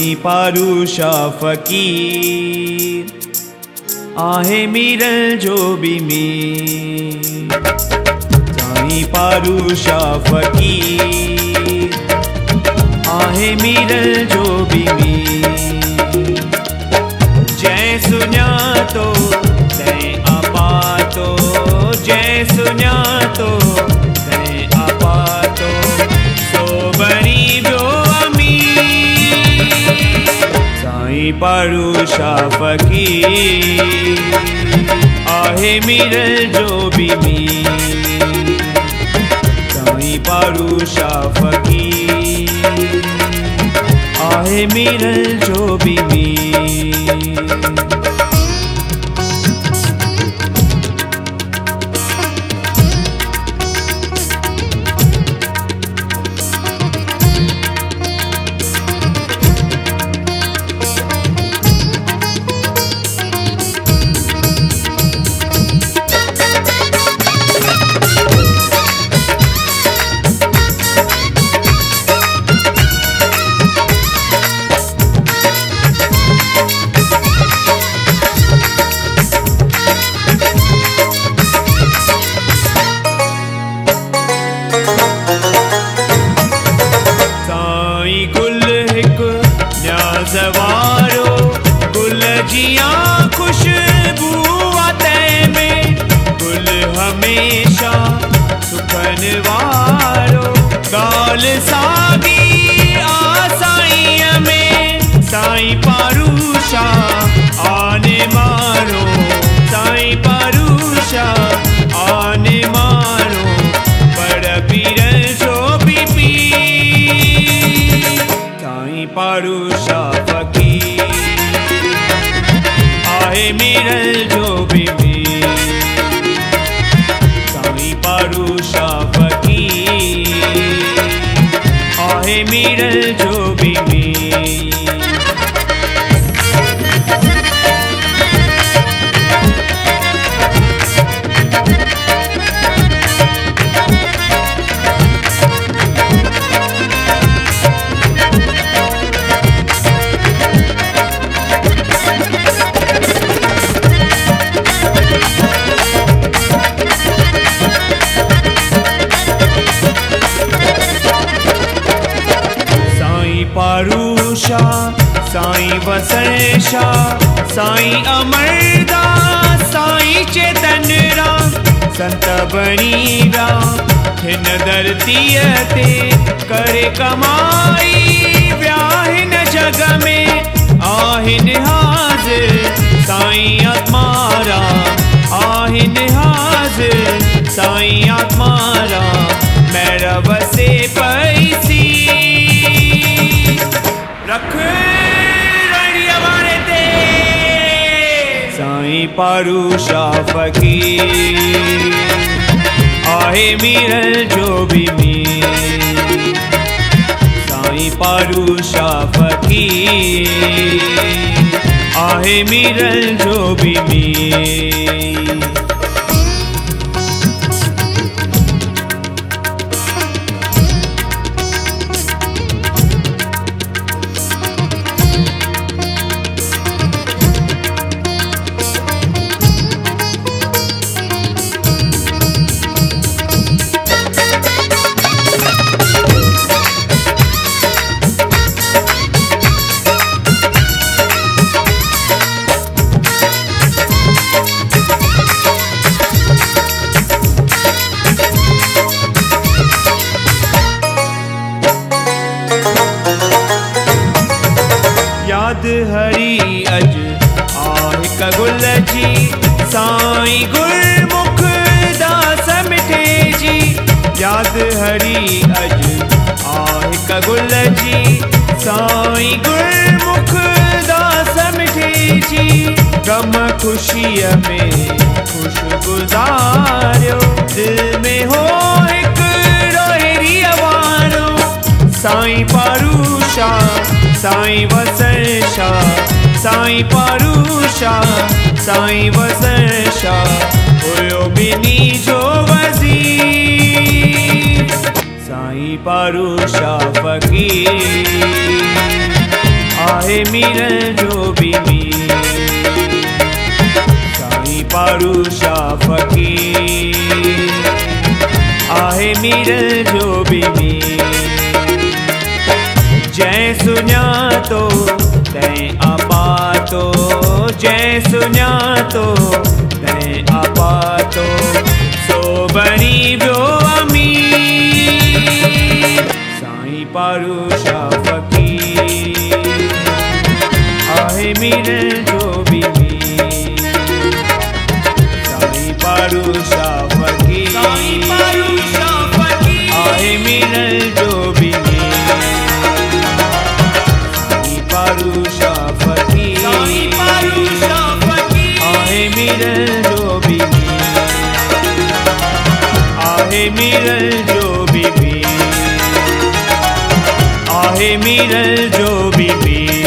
साईं पारूशा फ़कीर आहे मीरल जो भी मीर। साईं पारूशा फ़कीर आहे मीरल जो भी मीर। जय सुञातो तैं आपातो, जय सुञातो तैं आपातो, सो बणी वियो अमीर। साईं पारूशा फ़कीर आहे मीरल जो भी मीर। साईं पारूशा फ़कीर आहे मीरल जो भी मीर। सवारो गुल जियां खुशबू आते में, गुल हमेशा सुखन वारो। गाल सागी आसाईं में, साईं पारूशा आने मारो, साईं पारूशा आने मारो, बड़ पीर जो भी पीर। साईं पारूशा आहे मीरल जो भी मीर। साईं पारूशा फ़कीर आहे मीरल जो भी मीर। पारूशा साईं वसणशा, साईं अमरदास, साईं चेतन राम, संत बणी राम हिन धरतीअ ते करे कमाई। विया हिन जग में आहिन हाज़िर, साईं आत्मारा आहिन हाज़िर, साईं आत्मारा महर वसे पैसी। रख रणिया वारे ते साईं पारूशा फ़कीर आहे मीरल जो भी मीर। साईं पारूशा फ़कीर आहे मीरल जो भी मीर। याद हरी अज आहे कगुल जी, साईं गुरमुख दास मिठे जी। याद हरी अज आहे कगुल जी, साईं गुरमुख दास मिठे जी। गम खुशीअ में खुश गुज़ारियो, दिल में हो हिकिड़ो हेरीअ वारो। साईं पारूशा साईं वसणशा, साईं पारूशा साईं वसणशा, हुयो ॿिन्ही जो वज़ीर। साईं पारूशा फ़कीर आहे मिरल जो भी मीर साईं पारूशा फकीर आहे मिरल जो भी मीर जय सुञातो तैं आपातो जय सुञातो तैं आपातो सो बणी वियो अमीर साईं पारूशा फकीर आहे मिरल जो भी मीर साईं पारूशा फकीर साईं पारूशा फकीर आहे मिरल जो भी मीर साईं पारूशा फकीर साईं पारूशा फकीर आहे मिरल जो भी मीर आहे मिरल जो भी मीर आहे मिरल जो भी मीर